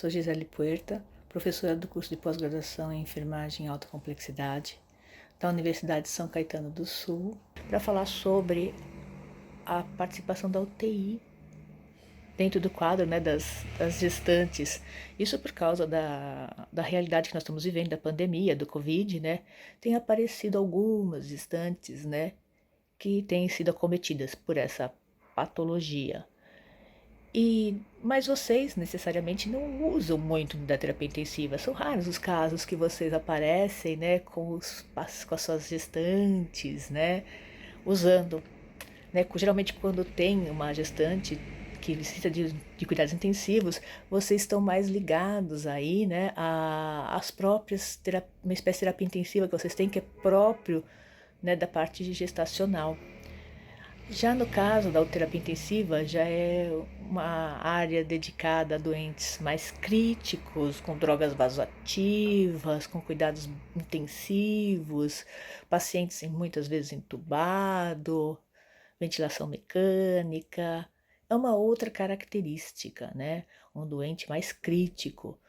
Sou Gisele Puerta, professora do curso de pós-graduação em enfermagem em alta complexidade da Universidade de São Caetano do Sul, para falar sobre a participação da UTI dentro do quadro, né, das gestantes. Isso por causa da realidade que nós estamos vivendo, da pandemia, do Covid, né? Tem aparecido algumas gestantes, né, que têm sido acometidas por essa patologia. Mas vocês necessariamente não usam muito da terapia intensiva. São raros os casos que vocês aparecem, né, com as suas gestantes, né, usando, né, geralmente quando tem uma gestante que necessita de cuidados intensivos, vocês estão mais ligados aí, né, às próprias uma espécie de terapia intensiva que vocês têm que é próprio, né, da parte gestacional. Já no caso da terapia intensiva, já é uma área dedicada a doentes mais críticos, com drogas vasoativas, com cuidados intensivos, pacientes muitas vezes entubados, ventilação mecânica. É uma outra característica, né? Um doente mais crítico.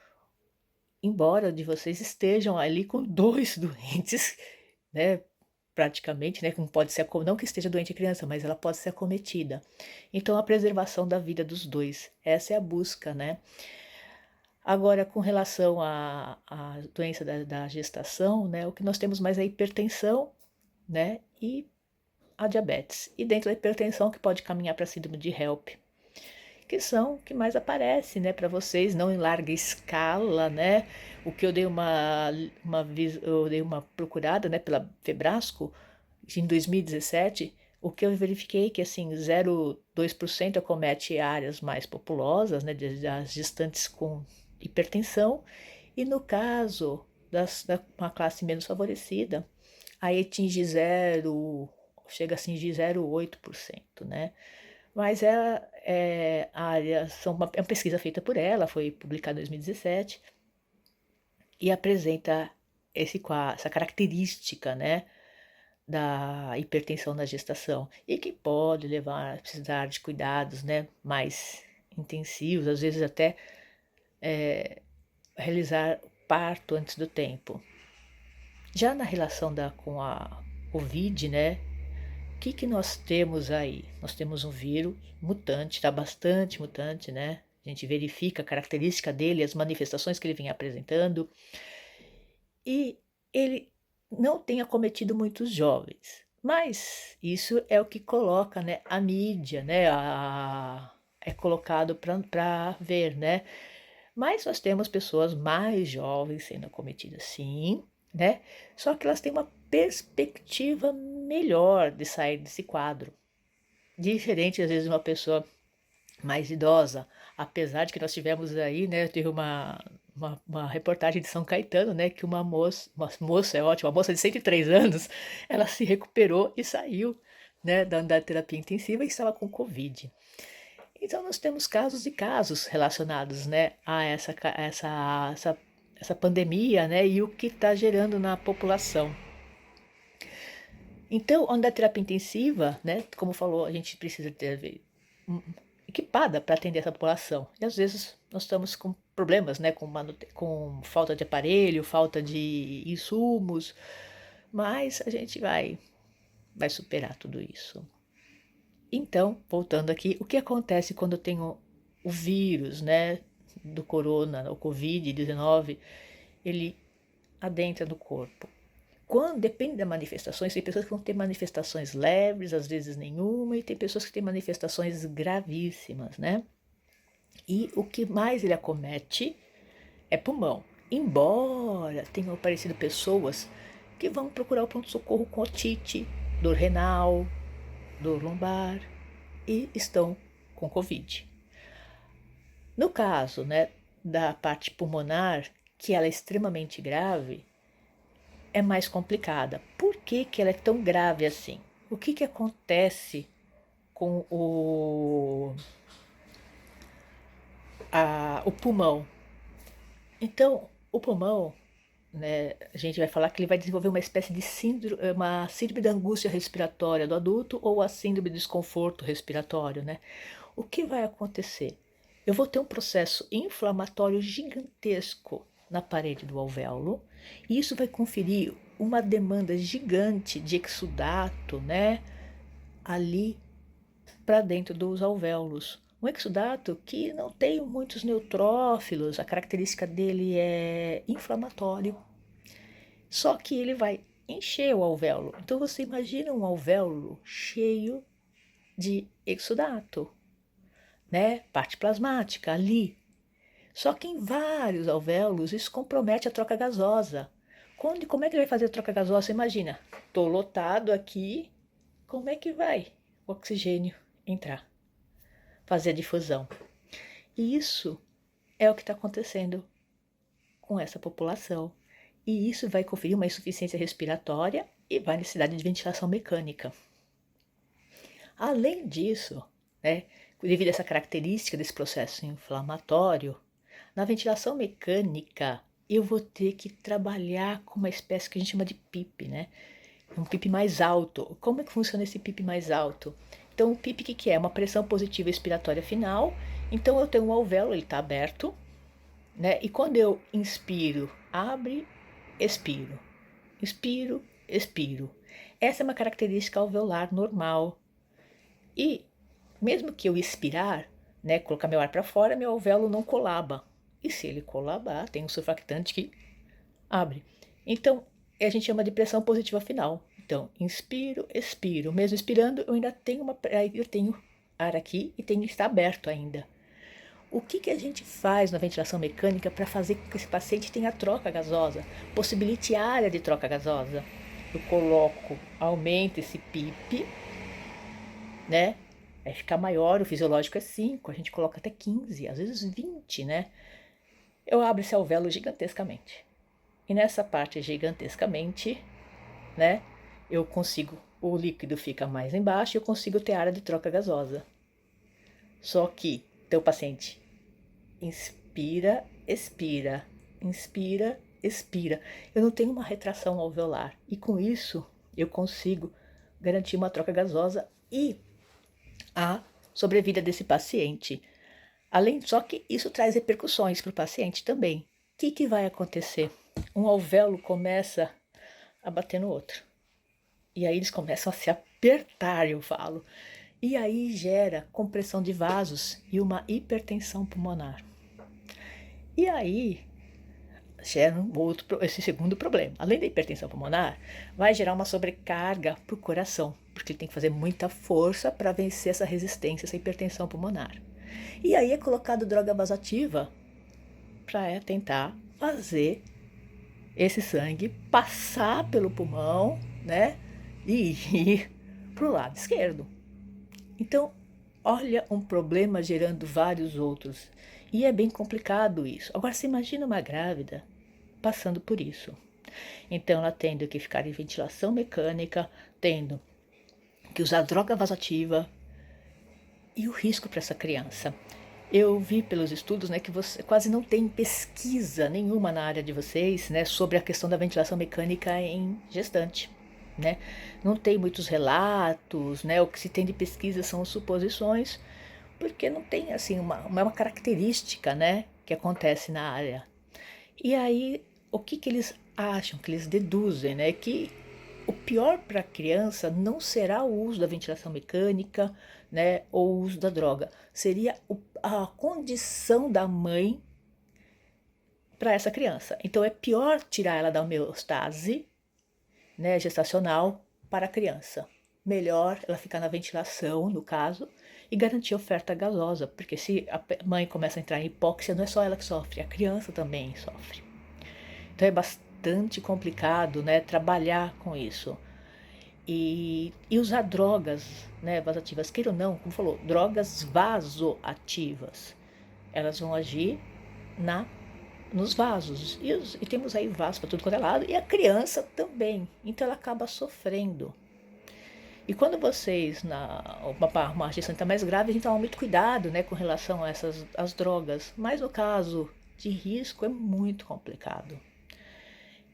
Embora de vocês estejam ali com dois doentes, né? Praticamente, né, como pode ser, não que esteja doente a criança, mas ela pode ser acometida. Então, a preservação da vida dos dois, essa é a busca, né? Agora, com relação à doença da gestação, né, o que nós temos mais é a hipertensão, né, e a diabetes. E dentro da hipertensão, que pode caminhar para a síndrome de HELP, que são o que mais aparece, né, para vocês, não em larga escala, né? O que eu dei eu dei uma procurada, né, pela Febrasco em 2017, o que eu verifiquei que assim 0,2% acomete áreas mais populosas, né, das gestantes com hipertensão, e no caso da uma classe menos favorecida, aí atinge chega a atingir 0,8%, né? Mas a área, é uma pesquisa feita por ela, foi publicada em 2017, e apresenta essa característica, né, da hipertensão na gestação, e que pode levar a precisar de cuidados, né, mais intensivos, às vezes até realizar parto antes do tempo. Já na relação com a Covid, né, o que nós temos aí? Nós temos um vírus mutante, está bastante mutante, né? A gente verifica a característica dele, as manifestações que ele vem apresentando, e ele não tem acometido muitos jovens. Mas isso é o que coloca, né, a mídia, né, é colocado para ver, né? Mas nós temos pessoas mais jovens sendo acometidas, sim, né? Só que elas têm uma perspectiva melhor de sair desse quadro. Diferente, às vezes, de uma pessoa mais idosa, apesar de que nós tivemos aí, né, teve uma reportagem de São Caetano, né, que uma moça é ótima, uma moça de 103 anos, ela se recuperou e saiu, né, da terapia intensiva e estava com Covid. Então nós temos casos e casos relacionados, né, a essa pandemia, né, e o que está gerando na população. Então, onde a terapia intensiva, né, como falou, a gente precisa ter equipada para atender essa população. E às vezes nós estamos com problemas, né, com falta de aparelho, falta de insumos, mas a gente vai superar tudo isso. Então, voltando aqui, o que acontece quando eu tenho o vírus, né, do corona, o Covid-19, ele adentra no corpo? Quando depende das manifestações, tem pessoas que vão ter manifestações leves, às vezes nenhuma, e tem pessoas que têm manifestações gravíssimas, né? E o que mais ele acomete é pulmão. Embora tenham aparecido pessoas que vão procurar o pronto-socorro com otite, dor renal, dor lombar e estão com Covid. No caso, né, da parte pulmonar, que ela é extremamente grave, é mais complicada. Por que ela é tão grave assim? O que acontece com o pulmão? Então, o pulmão, né, a gente vai falar que ele vai desenvolver uma espécie de uma síndrome da angústia respiratória do adulto ou a síndrome de desconforto respiratório, né? O que vai acontecer? eu vou ter um processo inflamatório gigantesco na parede do alvéolo, e isso vai conferir uma demanda gigante de exudato, né, ali para dentro dos alvéolos. Um exudato que não tem muitos neutrófilos, a característica dele é inflamatório, só que ele vai encher o alvéolo. Então você imagina um alvéolo cheio de exudato, né? Parte plasmática ali. Só que em vários alvéolos isso compromete a troca gasosa. Como é que ele vai fazer a troca gasosa? Imagina, estou lotado aqui, como é que vai o oxigênio entrar? Fazer a difusão. E isso é o que está acontecendo com essa população. E isso vai conferir uma insuficiência respiratória e vai necessidade de ventilação mecânica. Além disso, né, devido a essa característica desse processo inflamatório, na ventilação mecânica eu vou ter que trabalhar com uma espécie que a gente chama de PIP, né? Um PIP mais alto. Como é que funciona esse PIP mais alto? Então, o PIP o que é? Uma pressão positiva expiratória final. Então, eu tenho um alvéolo, ele está aberto, né? E quando eu inspiro, abre, expiro. Inspiro, expiro. Essa é uma característica alveolar normal. E mesmo que eu expirar, né, colocar meu ar para fora, meu alvéolo não colaba. E se ele colabar, tem um surfactante que abre. Então, a gente chama de pressão positiva final. Então, inspiro, expiro. Mesmo expirando, eu ainda tenho eu tenho ar aqui e tenho que estar aberto ainda. O que a gente faz na ventilação mecânica para fazer com que esse paciente tenha troca gasosa? Possibilite a área de troca gasosa. Eu coloco, aumento esse PIP, né? Vai ficar maior, o fisiológico é 5, a gente coloca até 15, às vezes 20, né? Eu abro esse alvéolo gigantescamente. E nessa parte gigantescamente, né? Eu consigo, o líquido fica mais embaixo e eu consigo ter área de troca gasosa. Só que então, o paciente inspira, expira, inspira, expira. Eu não tenho uma retração alveolar. E com isso, eu consigo garantir uma troca gasosa e a sobrevida desse paciente. Só que isso traz repercussões para o paciente também. O que vai acontecer? Um alvéolo começa a bater no outro. E aí eles começam a se apertar, eu falo. E aí gera compressão de vasos e uma hipertensão pulmonar. E aí gera esse segundo problema. Além da hipertensão pulmonar, vai gerar uma sobrecarga para o coração, porque ele tem que fazer muita força para vencer essa resistência, essa hipertensão pulmonar. E aí é colocado droga vasoativa para tentar fazer esse sangue passar pelo pulmão, né, e ir para o lado esquerdo. Então, olha um problema gerando vários outros. E é bem complicado isso. Agora, você imagina uma grávida passando por isso. Então, ela tendo que ficar em ventilação mecânica, tendo que usar droga vasoativa e o risco para essa criança. Eu vi pelos estudos, né, que você quase não tem pesquisa nenhuma na área de vocês, né, sobre a questão da ventilação mecânica em gestante, né? Não tem muitos relatos, né? O que se tem de pesquisa são suposições, porque não tem assim uma característica, né, que acontece na área. E aí, o que eles acham, que eles deduzem, né, que o pior para a criança não será o uso da ventilação mecânica, né, ou o uso da droga, seria a condição da mãe para essa criança. Então é pior tirar ela da homeostase, né, gestacional para a criança. Melhor ela ficar na ventilação, no caso, e garantir a oferta gasosa, porque se a mãe começa a entrar em hipóxia, não é só ela que sofre, a criança também sofre. Então é bastante complicado, né, trabalhar com isso. E usar drogas, né, vasoativas, queira ou não, como falou, drogas vasoativas. Elas vão agir nos vasos. E temos aí vasos para tudo quanto é lado. E a criança também. Então ela acaba sofrendo. E quando vocês, uma gestante está mais grave, a gente toma muito cuidado, né, com relação a as drogas. Mas no caso de risco é muito complicado.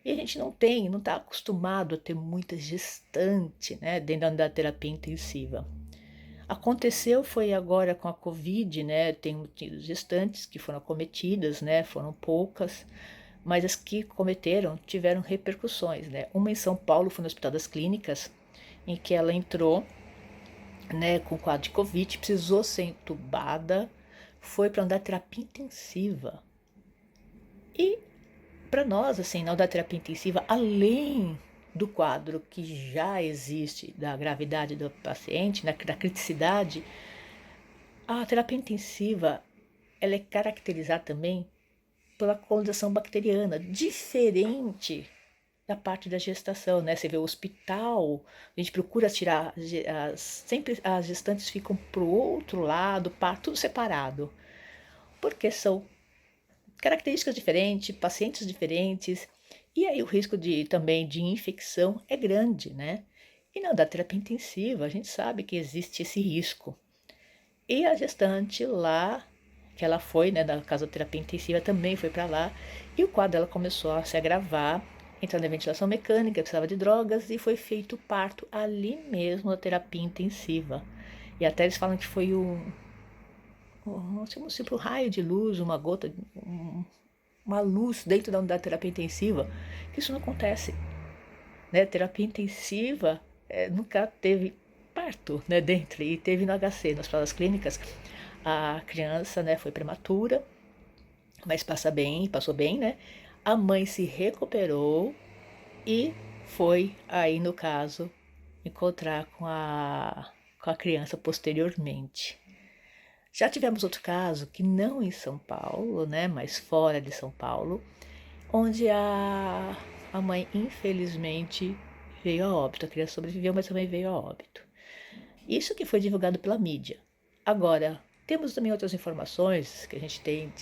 E a gente não está acostumado a ter muita gestante, né, dentro da terapia intensiva. Aconteceu foi agora com a Covid, né? Tem tido gestantes que foram acometidas, né? Foram poucas, mas as que cometeram tiveram repercussões, né? Uma em São Paulo foi no Hospital das Clínicas, em que ela entrou, né, com quadro de Covid, precisou ser entubada, foi para andar terapia intensiva. E para nós, assim, na terapia intensiva, além do quadro que já existe da gravidade do paciente, da criticidade, a terapia intensiva ela é caracterizada também pela colonização bacteriana, diferente da parte da gestação, né? Você vê o hospital, a gente procura tirar, sempre as gestantes ficam para o outro lado, tudo separado, porque são características diferentes, pacientes diferentes, e aí o risco também de infecção é grande, né? E na terapia intensiva, a gente sabe que existe esse risco. E a gestante lá, que ela foi, né, da casoterapia intensiva, também foi para lá, e o quadro dela começou a se agravar, entrando em ventilação mecânica, precisava de drogas, e foi feito o parto ali mesmo na terapia intensiva. E até eles falam que foi tipo um raio de luz, uma gota, uma luz dentro da unidade de terapia intensiva, que isso não acontece. Né? Terapia intensiva nunca teve parto, né, dentro, e teve no HC, nas provas clínicas. A criança, né, foi prematura, mas passou bem, né? A mãe se recuperou e foi aí, no caso, encontrar com a criança posteriormente. Já tivemos outro caso, que não em São Paulo, né, mas fora de São Paulo, onde a mãe, infelizmente, veio a óbito. A criança sobreviveu, mas também veio a óbito. Isso que foi divulgado pela mídia. Agora, temos também outras informações que a gente tem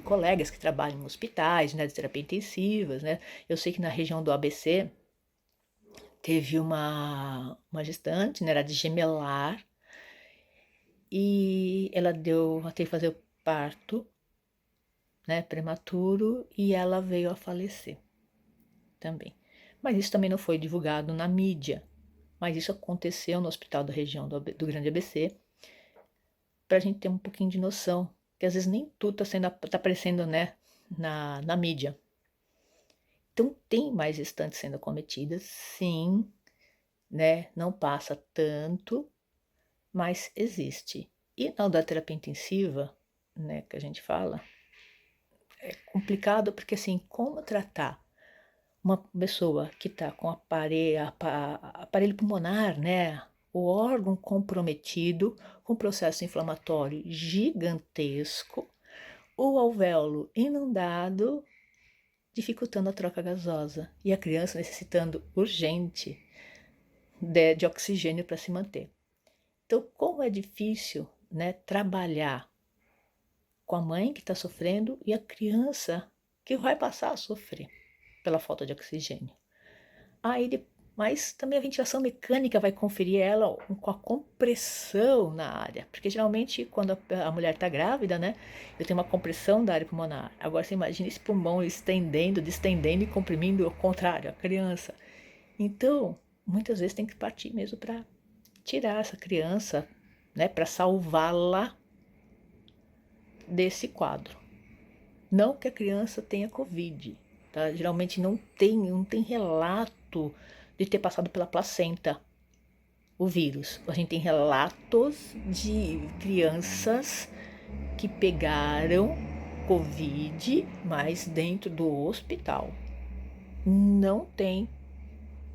colegas que trabalham em hospitais, né, de terapia intensivas, né? Eu sei que na região do ABC teve uma gestante, né, era de gemelar, e ela teve que fazer o parto, né, prematuro, e ela veio a falecer também. Mas isso também não foi divulgado na mídia. Mas isso aconteceu no hospital da região do Grande ABC, para a gente ter um pouquinho de noção, que às vezes nem tudo tá aparecendo, né, na mídia. Então tem mais gestantes sendo acometidas, sim, né, não passa tanto, mas existe. E na terapia intensiva, né, que a gente fala, é complicado porque assim, como tratar uma pessoa que está com aparelho pulmonar, né? O órgão comprometido, com processo inflamatório gigantesco, o alvéolo inundado, dificultando a troca gasosa, e a criança necessitando urgente de oxigênio para se manter. Então, como é difícil, né, trabalhar com a mãe que está sofrendo e a criança que vai passar a sofrer pela falta de oxigênio. Mas também a ventilação mecânica vai conferir ela com a compressão na área, porque geralmente quando a mulher está grávida, né, eu tenho uma compressão da área pulmonar. Agora você imagina esse pulmão estendendo, distendendo e comprimindo ao contrário, a criança. Então, muitas vezes tem que partir mesmo para tirar essa criança, né, para salvá-la desse quadro. Não que a criança tenha Covid, tá? Geralmente não tem relato de ter passado pela placenta o vírus. A gente tem relatos de crianças que pegaram Covid, mas dentro do hospital. Não tem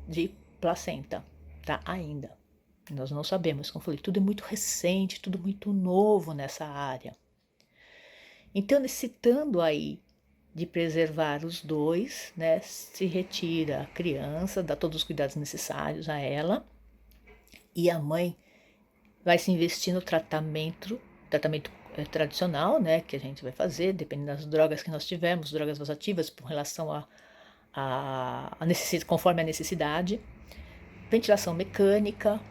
de placenta, tá? Ainda. Nós não sabemos, como eu falei, tudo é muito recente, tudo muito novo nessa área. Então, necessitando aí de preservar os dois, né, se retira a criança, dá todos os cuidados necessários a ela, e a mãe vai se investir no tratamento tradicional, né, que a gente vai fazer, dependendo das drogas que nós tivermos, drogas vasoativas, com relação a necessidade, conforme a necessidade, ventilação mecânica,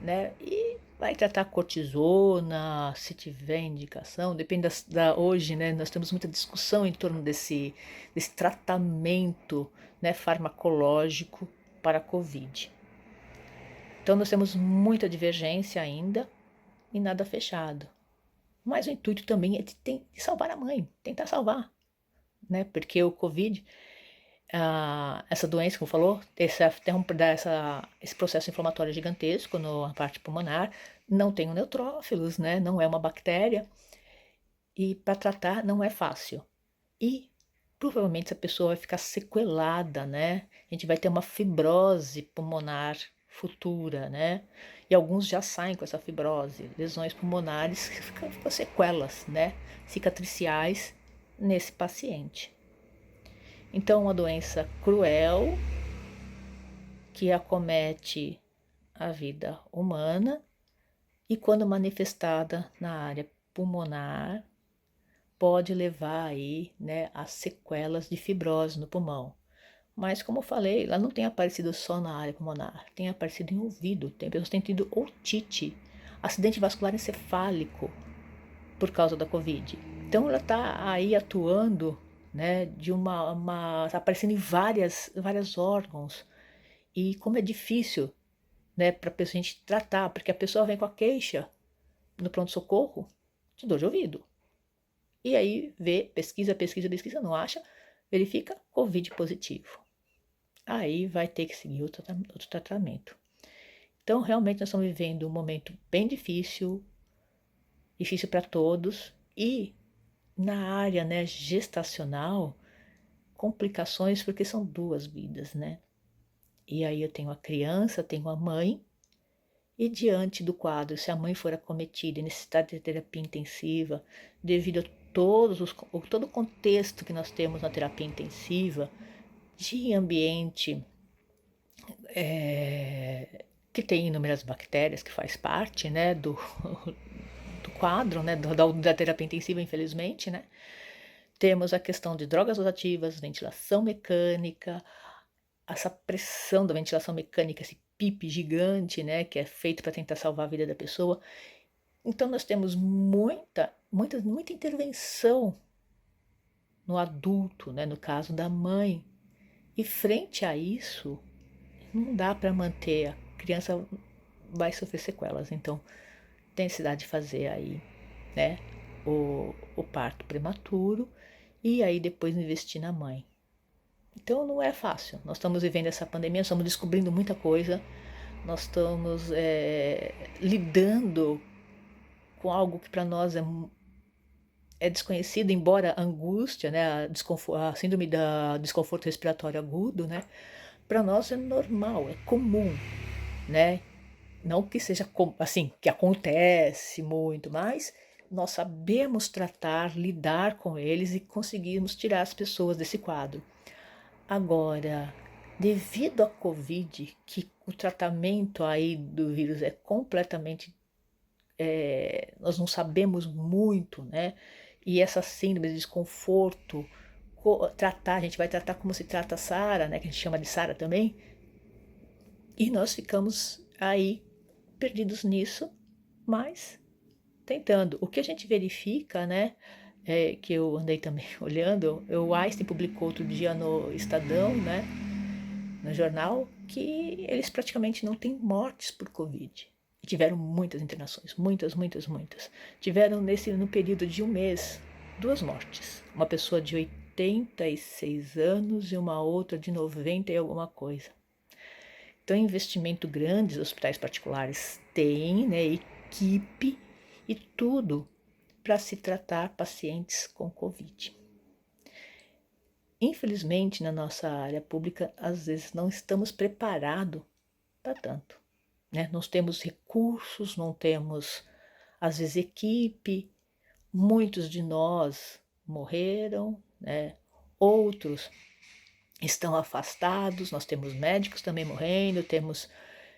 né, e vai tratar cortisona, se tiver indicação, depende hoje, né, nós temos muita discussão em torno desse tratamento, né, farmacológico para a Covid. Então nós temos muita divergência ainda, e nada fechado. Mas o intuito também é de salvar a mãe, tentar salvar, né? Porque o Covid, essa doença, como falou, esse processo inflamatório gigantesco na parte pulmonar, não tem neutrófilos, né? Não é uma bactéria, e para tratar não é fácil. E provavelmente essa pessoa vai ficar sequelada, né? A gente vai ter uma fibrose pulmonar futura, né? E alguns já saem com essa fibrose, lesões pulmonares que ficam sequelas, né? Cicatriciais nesse paciente. Então, uma doença cruel que acomete a vida humana e, quando manifestada na área pulmonar, pode levar aí, né, a sequelas de fibrose no pulmão. Mas, como eu falei, ela não tem aparecido só na área pulmonar, tem aparecido em ouvido, tem pessoas que têm tido otite, acidente vascular encefálico por causa da Covid. Então, ela está aí atuando, né, tá aparecendo em vários órgãos. E como é difícil, né, para a gente tratar, porque a pessoa vem com a queixa no pronto-socorro de dor de ouvido. E aí pesquisa, não acha, verifica Covid positivo. Aí vai ter que seguir outro tratamento. Então, realmente, nós estamos vivendo um momento bem difícil para todos. E na área, né, gestacional, complicações, porque são 2 vidas, né? E aí eu tenho a criança, tenho a mãe, e diante do quadro, se a mãe for acometida e necessitar de terapia intensiva, devido a todo o contexto que nós temos na terapia intensiva, de ambiente que tem inúmeras bactérias, que faz parte, né, do quadro, né, da terapia intensiva, infelizmente, né, temos a questão de drogas rotativas, ventilação mecânica, essa pressão da ventilação mecânica, esse PIP gigante, né, que é feito para tentar salvar a vida da pessoa. Então nós temos muita intervenção no adulto, né, no caso da mãe. E frente a isso, não dá para manter, a criança vai sofrer sequelas. Então tem necessidade de fazer aí, né, o parto prematuro e aí depois investir na mãe. Então não é fácil. Nós estamos vivendo essa pandemia, estamos descobrindo muita coisa, nós estamos lidando com algo que para nós é desconhecido, embora a angústia, né, a síndrome da desconforto respiratório agudo, né, para nós é normal, é comum, né? Não que seja assim, que acontece muito, mas nós sabemos tratar, lidar com eles e conseguimos tirar as pessoas desse quadro. Agora, devido à Covid, que o tratamento aí do vírus é completamente, nós não sabemos muito, né? E essa síndrome de desconforto, a gente vai tratar como se trata a SARA, né? Que a gente chama de SARA também. E nós ficamos aí perdidos nisso, mas tentando. O que a gente verifica, né? Que eu andei também olhando, o Einstein publicou outro dia no Estadão, né? No jornal, que eles praticamente não têm mortes por Covid. E tiveram muitas internações, muitas. Tiveram no período de um mês, 2 mortes. Uma pessoa de 86 anos e uma outra de 90 e alguma coisa. Então, investimento grande, os hospitais particulares têm, né, equipe e tudo para se tratar pacientes com Covid. Infelizmente, na nossa área pública, às vezes não estamos preparados para tanto, né? Nós temos recursos, não temos, às vezes, equipe. Muitos de nós morreram, né? Outros estão afastados. Nós temos médicos também morrendo, temos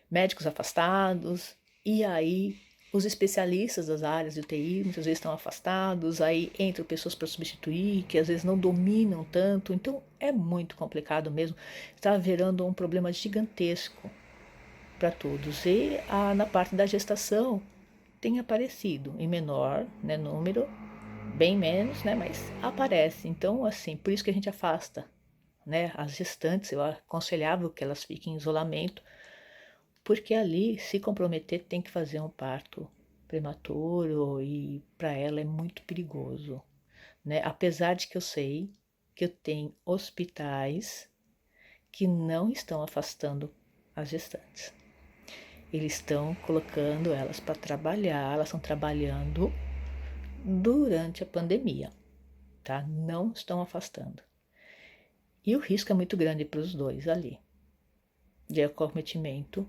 médicos afastados, e aí os especialistas das áreas de UTI muitas vezes estão afastados, aí entram pessoas para substituir, que às vezes não dominam tanto, então é muito complicado mesmo, está virando um problema gigantesco para todos. E na parte da gestação tem aparecido em menor, né, número, bem menos, né, mas aparece. Então, assim, por isso que a gente afasta, né, as gestantes. Eu aconselhava que elas fiquem em isolamento, porque ali, se comprometer, tem que fazer um parto prematuro e para ela é muito perigoso, né? Apesar de que eu sei que eu tenho hospitais que não estão afastando as gestantes. Eles estão colocando elas para trabalhar, elas estão trabalhando durante a pandemia, tá? Não estão afastando. E o risco é muito grande para os dois ali, de acometimento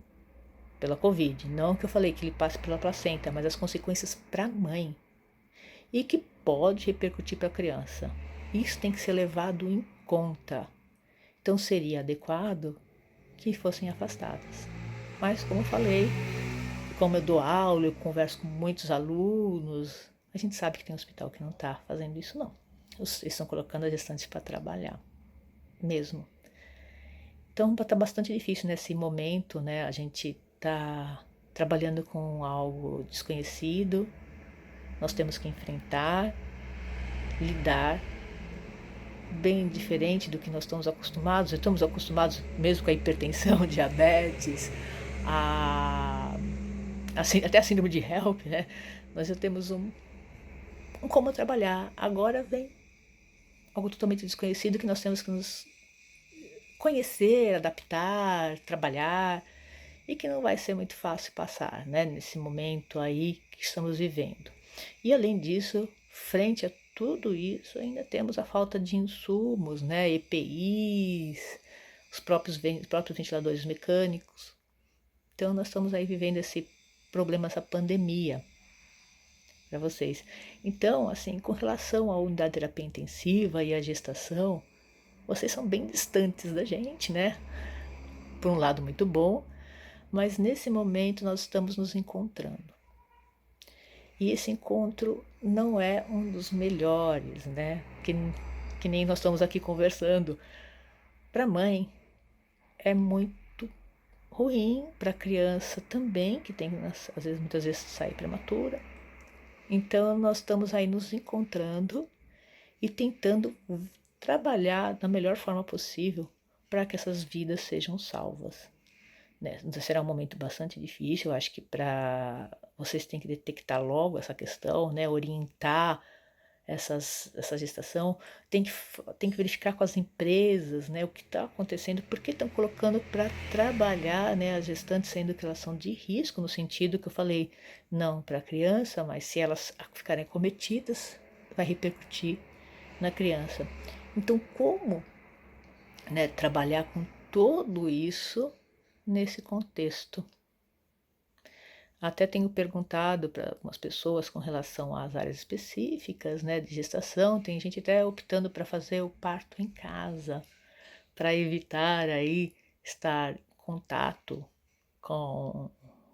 pela Covid. Não que eu falei que ele passe pela placenta, mas as consequências para a mãe e que pode repercutir para a criança. Isso tem que ser levado em conta. Então seria adequado que fossem afastadas. Mas como eu falei, como eu dou aula, eu converso com muitos alunos, a gente sabe que tem hospital que não está fazendo isso não. Eles estão colocando as gestantes para trabalhar, mesmo. Então está bastante difícil nesse momento, né? A gente está trabalhando com algo desconhecido, nós temos que enfrentar, lidar, bem diferente do que nós estamos acostumados. Estamos acostumados mesmo com a hipertensão, diabetes, até a síndrome de HELP, né? Nós já temos um como trabalhar. Agora vem algo totalmente desconhecido que nós temos que nos conhecer, adaptar, trabalhar e que não vai ser muito fácil passar, né? Nesse momento aí que estamos vivendo. E além disso, frente a tudo isso, ainda temos a falta de insumos, né? EPIs, os próprios ventiladores mecânicos. Então nós estamos aí vivendo esse problema, essa pandemia para vocês. Então, assim, com relação à unidade de terapia intensiva e à gestação, vocês são bem distantes da gente, né? Por um lado muito bom, mas nesse momento nós estamos nos encontrando. E esse encontro não é um dos melhores, né? Que nem nós estamos aqui conversando. Para a mãe é muito ruim, para a criança também, que tem às vezes muitas vezes sai prematura. Então nós estamos aí nos encontrando e tentando trabalhar da melhor forma possível para que essas vidas sejam salvas. Né? Será um momento bastante difícil, eu acho que para vocês têm que detectar logo essa questão, né? Orientar essa gestação, tem que verificar com as empresas, né, o que está acontecendo, porque estão colocando para trabalhar, né, as gestantes, sendo que elas são de risco, no sentido que eu falei, não para a criança, mas se elas ficarem acometidas, vai repercutir na criança. Então, como, né, trabalhar com tudo isso nesse contexto? Até tenho perguntado para algumas pessoas com relação às áreas específicas, né, de gestação. Tem gente até optando para fazer o parto em casa, para evitar aí estar em contato com,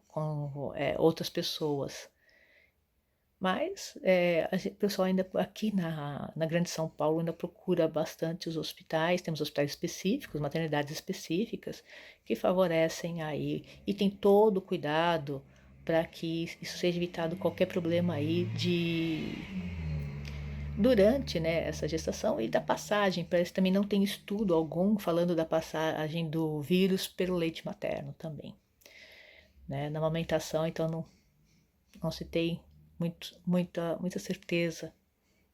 com outras pessoas. Mas o pessoal ainda aqui na Grande São Paulo ainda procura bastante os hospitais, temos hospitais específicos, maternidades específicas, que favorecem aí e tem todo o cuidado para que isso seja evitado qualquer problema aí durante, né, essa gestação e da passagem. Parece que também não tem estudo algum falando da passagem do vírus pelo leite materno também. Né? Na amamentação, então não se tem muita certeza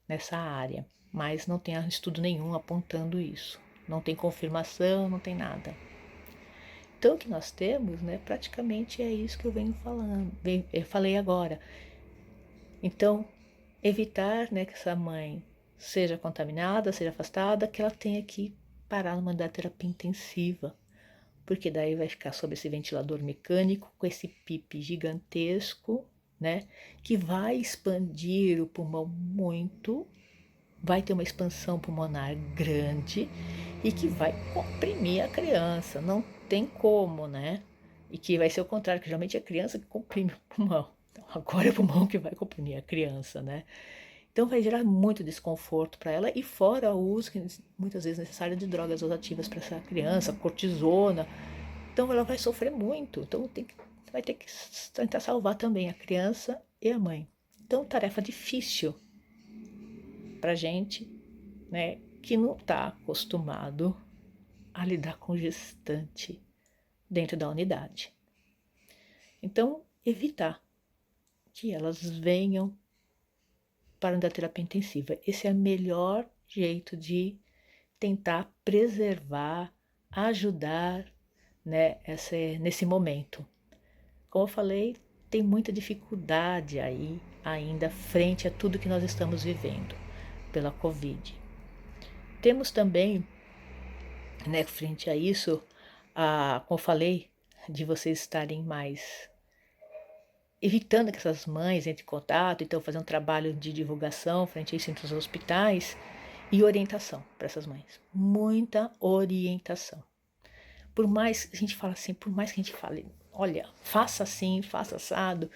nessa área, mas não tem estudo nenhum apontando isso. Não tem confirmação, não tem nada. Então, o que nós temos, né, praticamente é isso que eu venho falando, eu falei agora. Então, evitar, né, que essa mãe seja contaminada, seja afastada, que ela tenha que parar numa terapia intensiva, porque daí vai ficar sob esse ventilador mecânico, com esse PIP gigantesco, né, que vai expandir o pulmão muito, vai ter uma expansão pulmonar grande e que vai comprimir a criança, não tem como, né? E que vai ser o contrário, que geralmente é a criança que comprime o pulmão. Então, agora é o pulmão que vai comprimir a criança, né? Então vai gerar muito desconforto para ela e fora o uso que muitas vezes é necessário de drogas ativas para essa criança, cortisona. Então ela vai sofrer muito. Então vai ter que tentar salvar também a criança e a mãe. Então tarefa difícil para gente, né, que não está acostumado a lidar com gestante dentro da unidade. Então evitar que elas venham para a terapia intensiva. Esse é o melhor jeito de tentar preservar, ajudar, né, nesse momento. Como eu falei, tem muita dificuldade aí ainda frente a tudo que nós estamos vivendo pela Covid. Temos também, né, frente a isso, como eu falei, de vocês estarem mais evitando que essas mães entrem em contato, então fazer um trabalho de divulgação frente a isso entre os hospitais e orientação para essas mães. Muita orientação. Por mais que a gente fale assim, por mais que a gente fale, olha, faça assim, faça assado,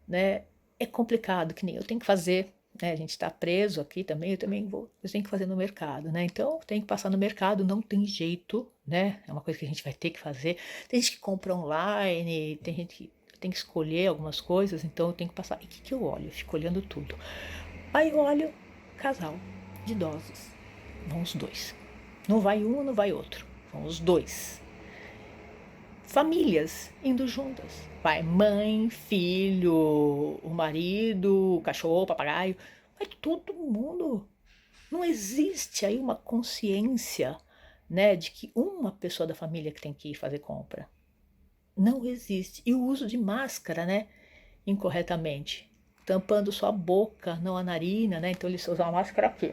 né? É complicado, que nem eu tenho que fazer, né? A gente está preso aqui também, eu tenho que fazer no mercado, né? Então, tem que passar no mercado, não tem jeito, né? É uma coisa que a gente vai ter que fazer. Tem gente que compra online, tem gente que tem que escolher algumas coisas, então eu tenho que passar. E o que eu olho? Eu fico olhando tudo. Aí eu olho casal de idosos. Vão os dois. Não vai um, não vai outro. Vão os dois. Famílias indo juntas. Vai mãe, filho, o marido, o cachorro, o papagaio. Vai todo mundo. Não existe aí uma consciência, né, de que uma pessoa da família que tem que ir fazer compra. Não existe. E o uso de máscara, né, incorretamente. Tampando só a boca, não a narina, né? Então eles usam a máscara aqui.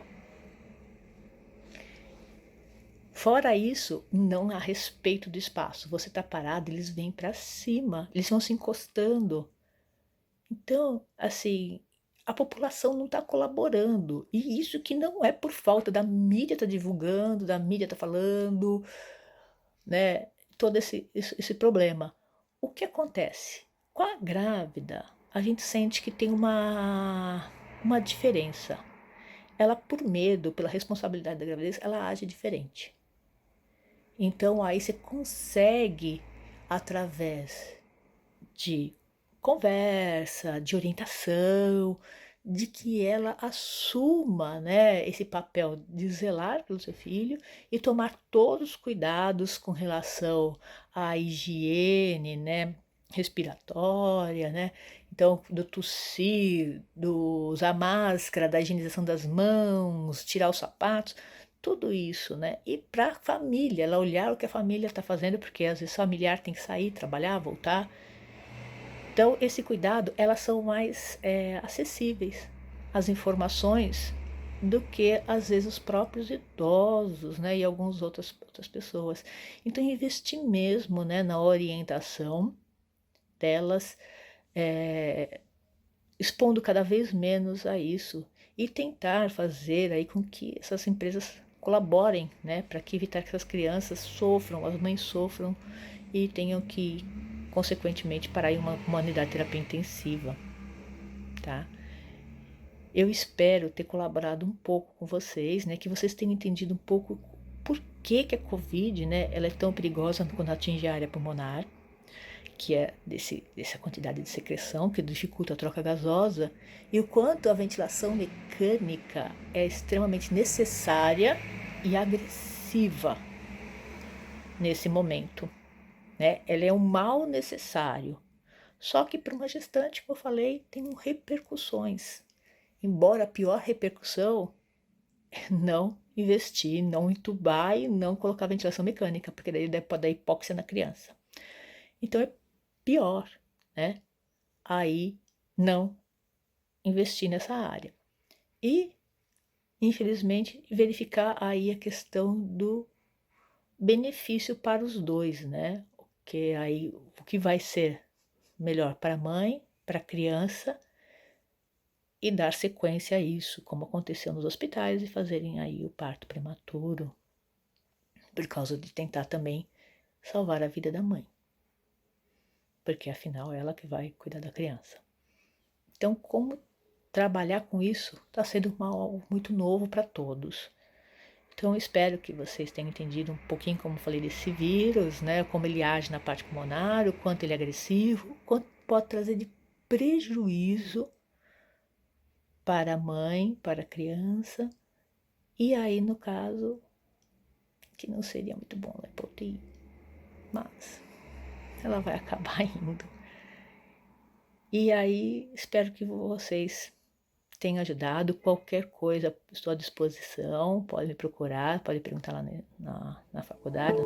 Fora isso, não há respeito do espaço. Você está parado, eles vêm para cima, eles vão se encostando. Então, assim, a população não está colaborando. E isso que não é por falta da mídia tá divulgando, da mídia tá falando, né? Todo esse problema. O que acontece? Com a grávida, a gente sente que tem uma diferença. Ela, por medo, pela responsabilidade da gravidez, ela age diferente. Então aí você consegue, através de conversa, de orientação, de que ela assuma, né, esse papel de zelar pelo seu filho e tomar todos os cuidados com relação à higiene, né, respiratória, né? Então, do tossir, do usar máscara, da higienização das mãos, tirar os sapatos, tudo isso, né? E para a família, ela olhar o que a família está fazendo, porque às vezes o familiar tem que sair, trabalhar, voltar. Então, esse cuidado, elas são mais acessíveis às informações do que, às vezes, os próprios idosos, né, e algumas outras pessoas. Então, investir mesmo, né, na orientação delas, expondo cada vez menos a isso e tentar fazer aí com que essas empresas colaborem, né, para que evitar que essas crianças sofram, as mães sofram e tenham que, consequentemente, parar em uma unidade de terapia intensiva, tá? Eu espero ter colaborado um pouco com vocês, né, que vocês tenham entendido um pouco por que a Covid, né, ela é tão perigosa quando atinge a área pulmonar, que é dessa quantidade de secreção que dificulta a troca gasosa, e o quanto a ventilação mecânica é extremamente necessária e agressiva nesse momento, né? Ela é um mal necessário. Só que para uma gestante, como eu falei, tem repercussões. Embora a pior repercussão é não investir, não entubar e não colocar ventilação mecânica, porque daí pode dar hipóxia na criança. Então é pior, né? Aí não investir nessa área. E, infelizmente, verificar aí a questão do benefício para os dois, né? Que aí o que vai ser melhor para a mãe, para a criança e dar sequência a isso, como aconteceu nos hospitais, e fazerem aí o parto prematuro, por causa de tentar também salvar a vida da mãe, porque afinal é ela que vai cuidar da criança. Então, como trabalhar com isso está sendo algo muito novo para todos. Então, eu espero que vocês tenham entendido um pouquinho como falei desse vírus, né? Como ele age na parte pulmonar, o quanto ele é agressivo, o quanto pode trazer de prejuízo para a mãe, para a criança. E aí, no caso, que não seria muito bom, né, para UTI, mas ela vai acabar indo. E aí, espero que vocês tenham ajudado. Qualquer coisa, estou à disposição. Pode me procurar, pode perguntar lá na faculdade.